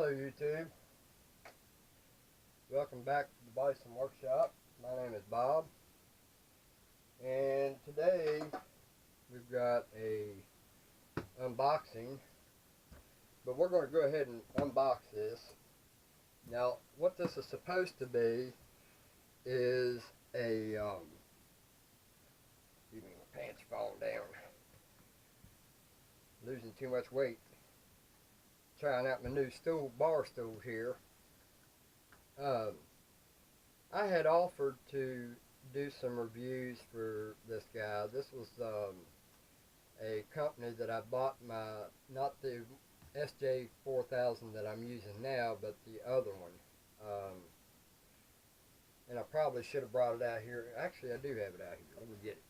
Hello YouTube, welcome back to the Bison Workshop. My name is Bob, and today we've got a unboxing, but we're going to go ahead and unbox this. Now what this is supposed to be is a excuse me, my pants falling down, losing too much weight, trying out my new bar stool here. I had offered to do some reviews for this guy. This was a company that I bought not the SJ4000 that I'm using now, but the other one. And I probably should have brought it out here. Actually, I do have it out here. Let me get it.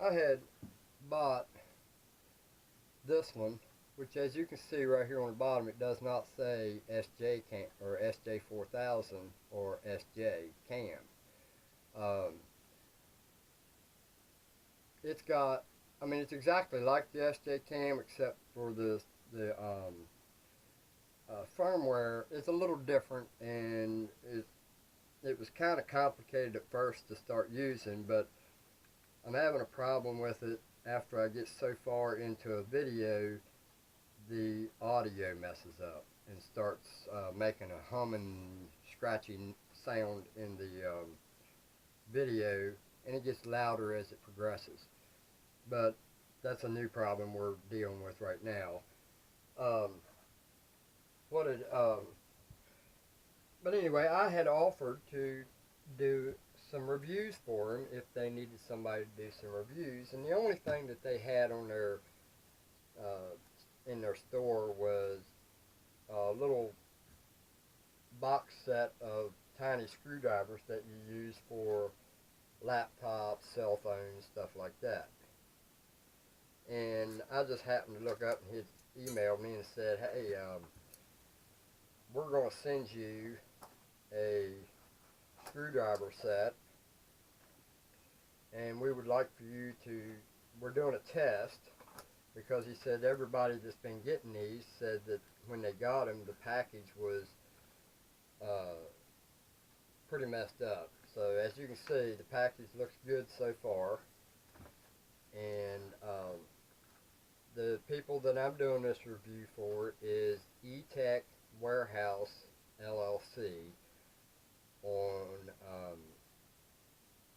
I had bought this one, which, as you can see right here on the bottom, it does not say SJCam or SJ4000 or SJCam. It's got, I mean, it's exactly like the SJCam, except for the firmware is a little different, and it was kind of complicated at first to start using, but I'm having a problem with it. After I get so far into a video, the audio messes up and starts making a humming, scratching sound in the video, and it gets louder as it progresses. But that's a new problem we're dealing with right now. But anyway, I had offered to do some reviews for them if they needed somebody to do some reviews, and the only thing that they had on their in their store was a little box set of tiny screwdrivers that you use for laptops, cell phones, stuff like that. And I just happened to look up, and he emailed me and said, hey, we're going to send you a screwdriver set, and we would like for you to, we're doing a test, because he said everybody that's been getting these said that when they got them, the package was pretty messed up. So as you can see, the package looks good so far, and the people that I'm doing this review for is E-Tech Warehouse LLC on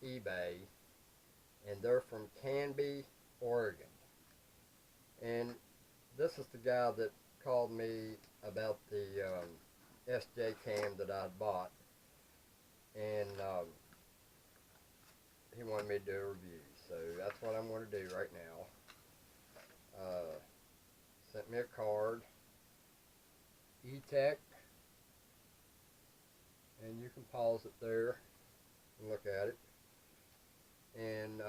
eBay, and they're from Canby, Oregon. And this is the guy that called me about the SJCam that I'd bought, and he wanted me to do a review, so that's what I'm going to do right now. Sent me a card, E-Tech, and you can pause it there and look at it. And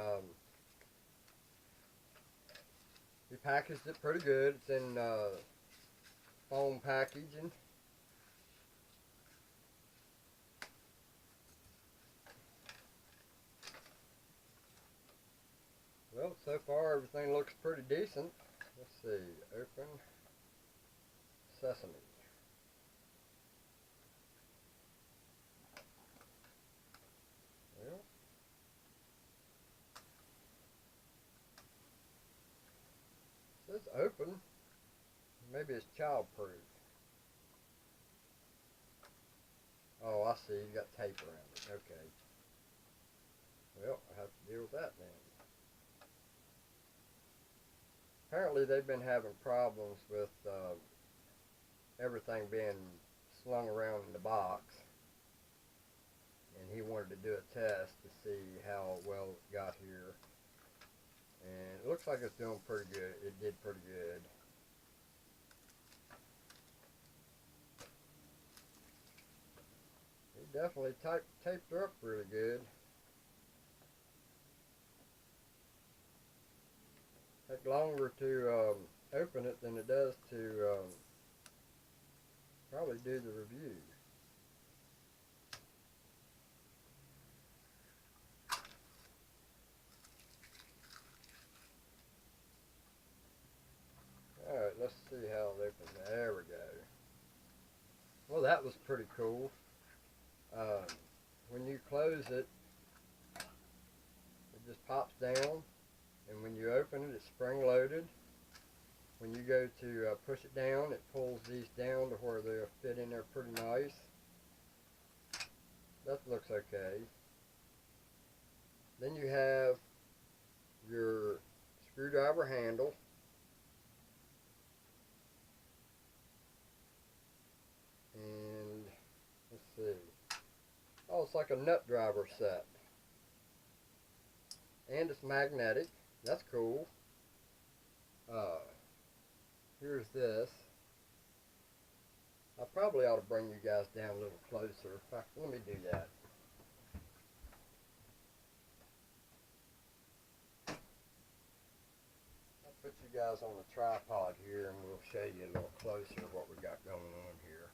he packaged it pretty good. It's in foam packaging. Well, so far everything looks pretty decent. Let's see, open sesame. Well, it says open. Maybe it's child-proof. Oh, I see. You got tape around it. Okay. Well, I have to deal with that then. Apparently, they've been having problems with everything being slung around in the box, and he wanted to do a test to see how well it got here. And it looks like it's doing pretty good. It did pretty good. He definitely taped her up really good. Take longer to open it than it does to probably do the review. see how it opens. There we go. Well, that was pretty cool. When you close it, it just pops down, and when you open it, it's spring-loaded. When you go to push it down, it pulls these down to where they'll fit in there pretty nice. That looks okay. Then you have your screwdriver handle. And let's see. Oh, it's like a nut driver set. And it's magnetic. That's cool. Here's this. I probably ought to bring you guys down a little closer. In fact, let me do that. I'll put you guys on the tripod here and we'll show you a little closer what we got going on here.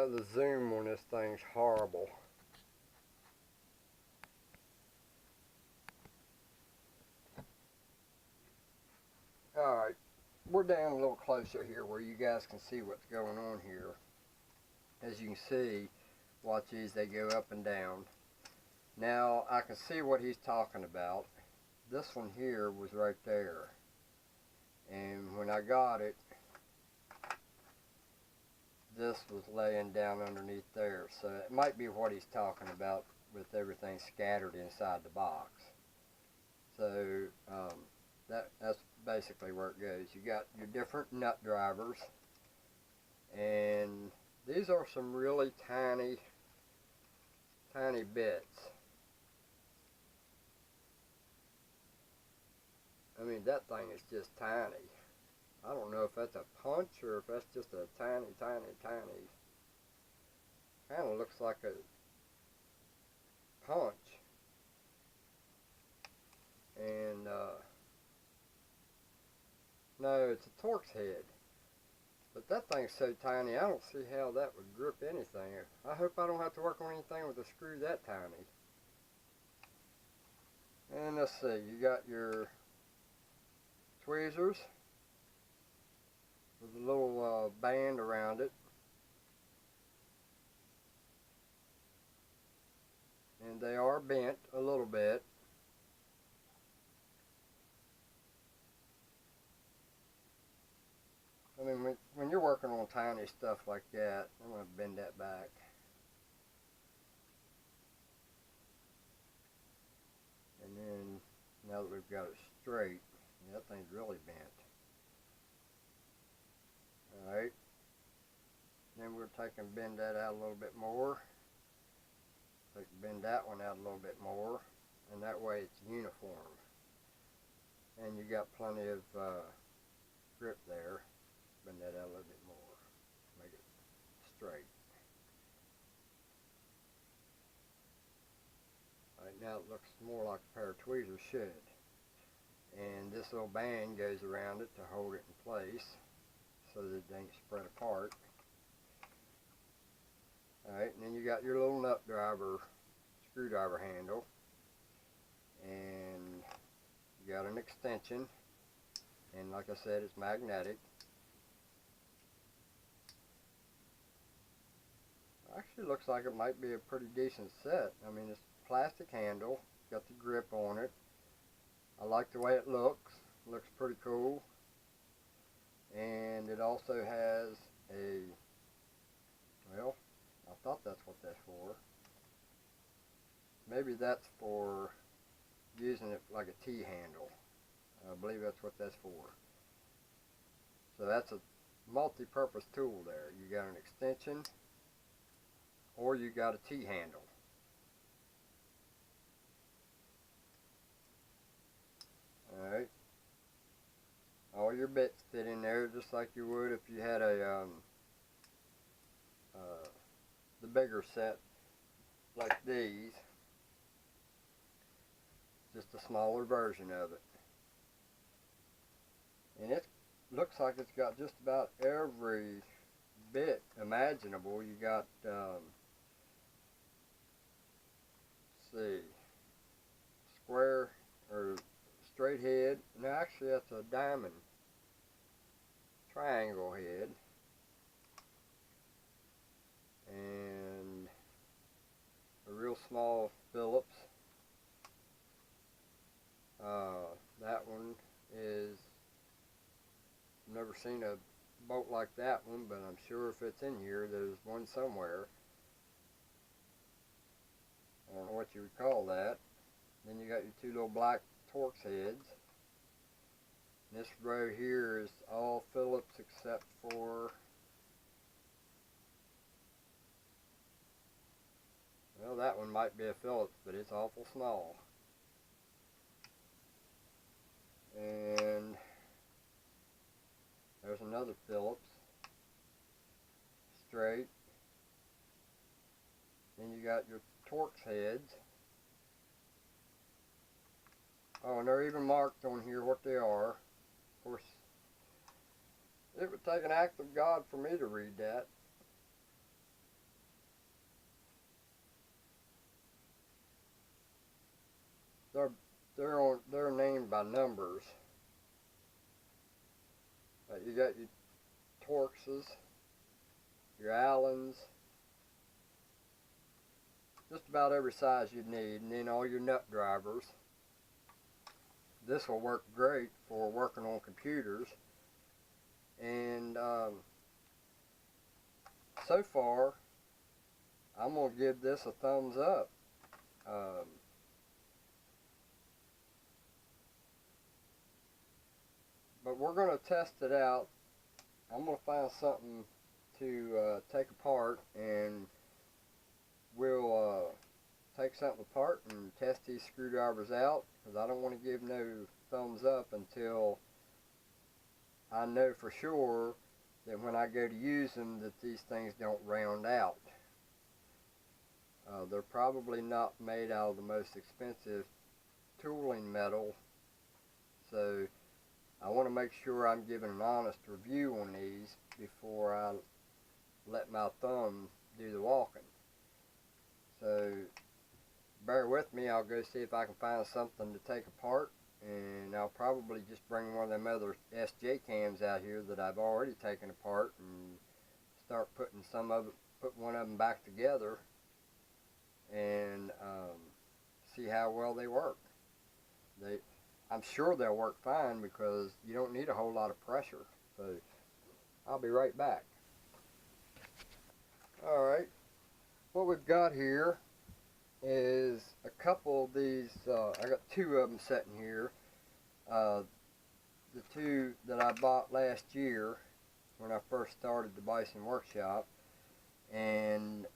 The zoom on this thing's horrible. Alright, we're down a little closer here where you guys can see what's going on here. As you can see, watch these, they go up and down. Now, I can see what he's talking about. This one here was right there. And when I got it, this was laying down underneath there. So it might be what he's talking about with everything scattered inside the box. So that's basically where it goes. You got your different nut drivers. And these are some really tiny bits. I mean, that thing is just tiny. I don't know if that's a punch or if that's just a tiny. Kind of looks like a punch. And, no, it's a Torx head. But that thing's so tiny, I don't see how that would grip anything. I hope I don't have to work on anything with a screw that tiny. And let's see, you got your tweezers with a little band around it. And they are bent a little bit. I mean, when you're working on tiny stuff like that, I'm going to bend that back. And then, now that we've got it straight, that thing's really bent. Alright. Then we'll take and bend that out a little bit more. Bend that one out a little bit more. And that way it's uniform. And you got plenty of grip there. Bend that out a little bit more. Make it straight. Alright, now it looks more like a pair of tweezers should. And this little band goes around it to hold it in place so that it ain't spread apart. Alright, and then you got your little nut driver, screwdriver handle. And you got an extension. And like I said, it's magnetic. Actually looks like it might be a pretty decent set. I mean, it's plastic handle, got the grip on it. I like the way it looks. Looks pretty cool. And it also has a, well, I thought that's what that's for. Maybe that's for using it like a T-handle. I believe that's what that's for. So that's a multi-purpose tool there. You got an extension, or you got a T-handle. Alright. All your bits fit in there just like you would if you had a the bigger set like these. Just a smaller version of it. And it looks like it's got just about every bit imaginable. You got, let's see, square or straight head. No, actually that's a diamond triangle head. And a real small Phillips. That one is, I've never seen a bolt like that one, but I'm sure if it's in here, there's one somewhere. I don't know what you would call that. Then you got your two little black Torx heads. And this row here is all Phillips except for, well, that one might be a Phillips, but it's awful small. And there's another Phillips, straight. Then you got your Torx heads. Oh, and they're even marked on here what they are. Of course, it would take an act of God for me to read that. They're named by numbers. You got your Torxes, your Allens, just about every size you'd need, and then all your nut drivers. This will work great for working on computers. And so far, I'm going to give this a thumbs up. But we're going to test it out. I'm going to find something to take apart, and we'll take something apart and test these screwdrivers out, because I don't want to give no thumbs up until I know for sure that when I go to use them that these things don't round out. They're probably not made out of the most expensive tooling metal, so I want to make sure I'm giving an honest review on these before I let my thumb do the walking. So bear with me, I'll go see if I can find something to take apart, and I'll probably just bring one of them other sjcams out here that I've already taken apart and start putting put one of them back together and see how well they work. I'm sure they'll work fine because you don't need a whole lot of pressure. So I'll be right back. Alright, what we've got here is a couple of these, I got two of them sitting here. The two that I bought last year when I first started the Bison Workshop, and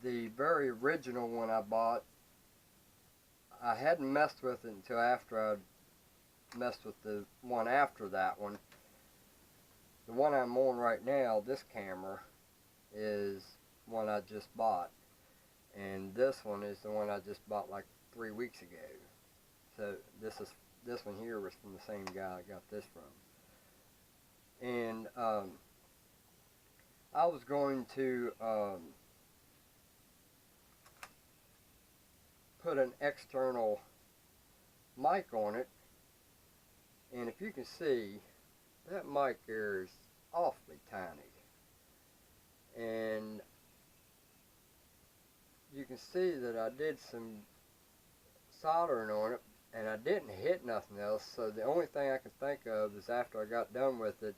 the very original one I bought, I hadn't messed with it until after I'd messed with the one after that one. The one I'm on right now, this camera, is one I just bought. And this one is the one I just bought like 3 weeks ago. So this one here was from the same guy I got this from. And I was going to put an external mic on it, and if you can see, that mic there is awfully tiny, and you can see that I did some soldering on it, and I didn't hit nothing else. So the only thing I can think of is after I got done with it,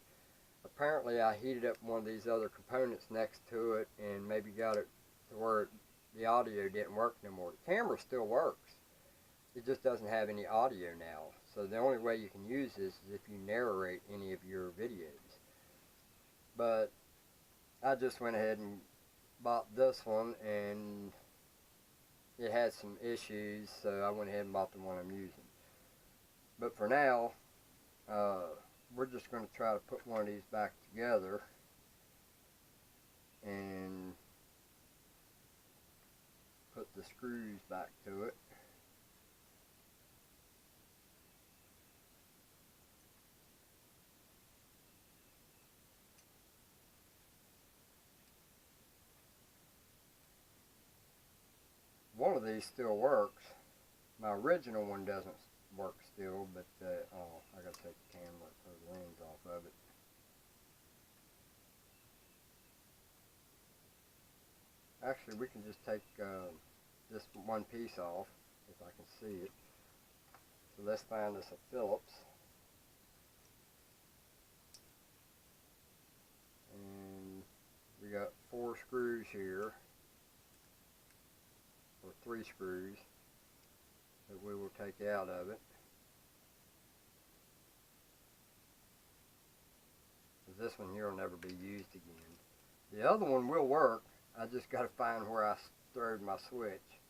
apparently I heated up one of these other components next to it and maybe got it to where the audio didn't work no more. The camera still works, it just doesn't have any audio now. So the only way you can use this is if you narrate any of your videos. But I just went ahead and bought this one, and it had some issues, so I went ahead and bought the one I'm using. But for now, we're just going to try to put one of these back together and put the screws back to it. of these still works. My original one doesn't work still, but oh, I gotta take the camera or the lens off of it. Actually, we can just take this one piece off if I can see it. So let's find us a Phillips. And we got 4 screws here, or 3 screws that we will take out of it. This one here will never be used again. The other one will work. I just got to find where I throwed my switch.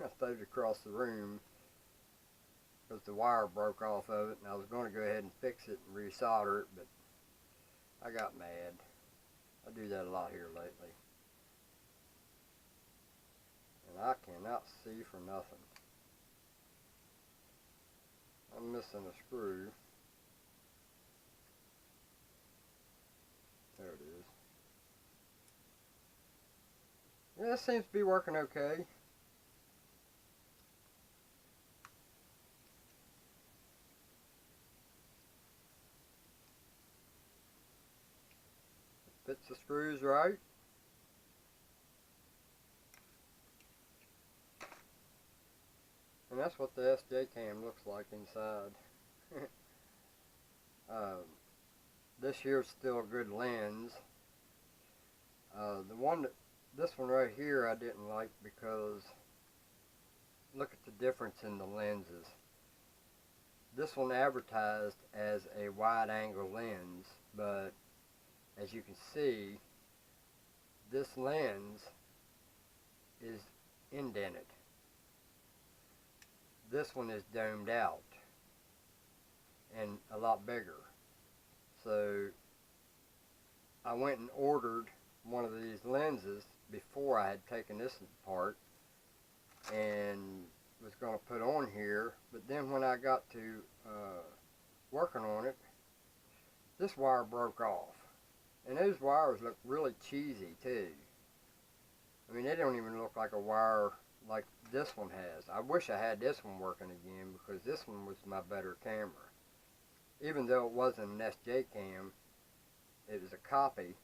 I threw it across the room because the wire broke off of it, and I was going to go ahead and fix it and resolder it, but I got mad. I do that a lot here lately. And I cannot see for nothing. I'm missing a screw. There it is. Yeah, this seems to be working okay. Fits the screws right. And that's what the sjcam looks like inside. This here's still a good lens. This one right here I didn't like because look at the difference in the lenses. This one advertised as a wide angle lens, but as you can see, this lens is indented. This one is domed out and a lot bigger. So I went and ordered one of these lenses before I had taken this apart and was going to put on here, but then when I got to working on it, this wire broke off. And those wires look really cheesy too. I mean, they don't even look like a wire like this one has. I wish I had this one working again because this one was my better camera. Even though it wasn't an sjcam, it was a copy.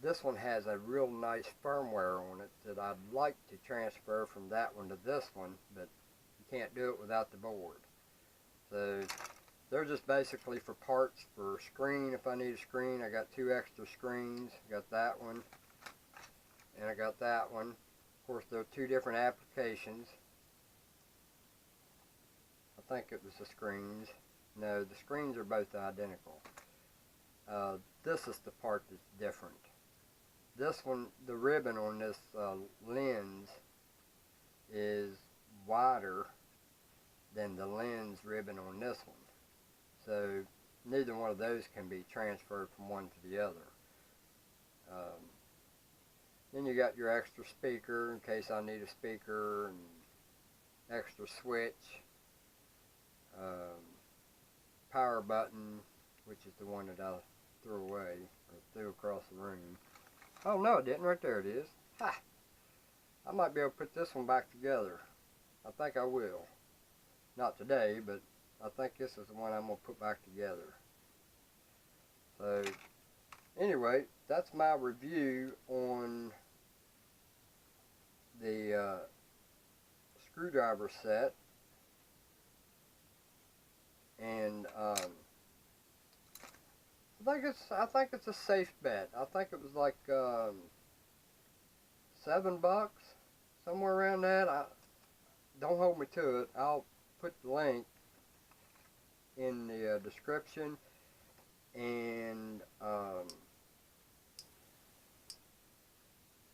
This one has a real nice firmware on it that I'd like to transfer from that one to this one, but you can't do it without the board. So they're just basically for parts for screen. If I need a screen, I got 2 extra screens. I got that one, and I got that one. Of course, there are 2 different applications. I think it was the screens. No, the screens are both identical. This is the part that's different. This one, the ribbon on this lens is wider than the lens ribbon on this one. So neither one of those can be transferred from one to the other. Then you got your extra speaker in case I need a speaker, and extra switch, power button, which is the one that I threw away or threw across the room. Oh no, it didn't. Right there it is. Ha! I might be able to put this one back together. I think I will. Not today, but I think this is the one I'm going to put back together. So, anyway, that's my review on the screwdriver set. And I think it's a safe bet. I think it was like $7, somewhere around that. Don't hold me to it. I'll put the link in the description, and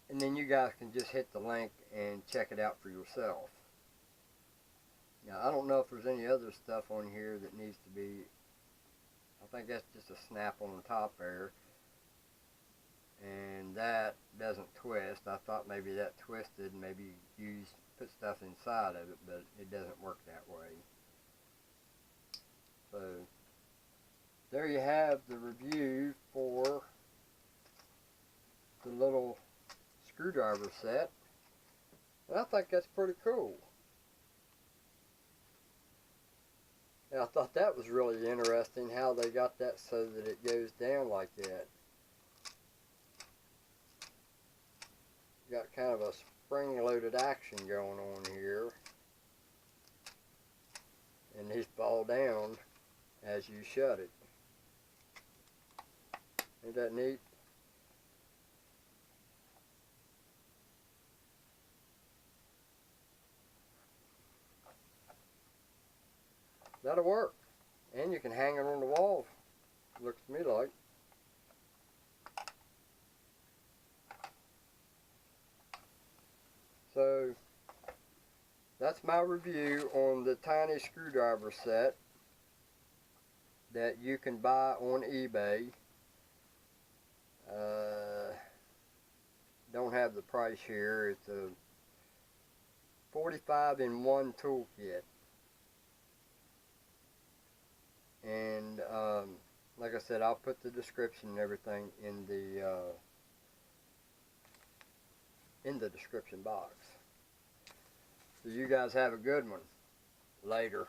then you guys can just hit the link and check it out for yourself. Now, I don't know if there's any other stuff on here that needs to be. I think that's just a snap on the top there, and that doesn't twist. I thought maybe that twisted, maybe put stuff inside of it, but it doesn't work that way. So there you have the review for the little screwdriver set. And I think that's pretty cool. And I thought that was really interesting how they got that so that it goes down like that. Got kind of a spring-loaded action going on here. And these fall down as you shut it. Ain't that neat? That'll work. And you can hang it on the wall, looks to me like. So, that's my review on the tiny screwdriver set that you can buy on eBay. Don't have the price here. It's a 45-in-1 toolkit. And like I said, I'll put the description and everything in the description box. So you guys have a good one. Later.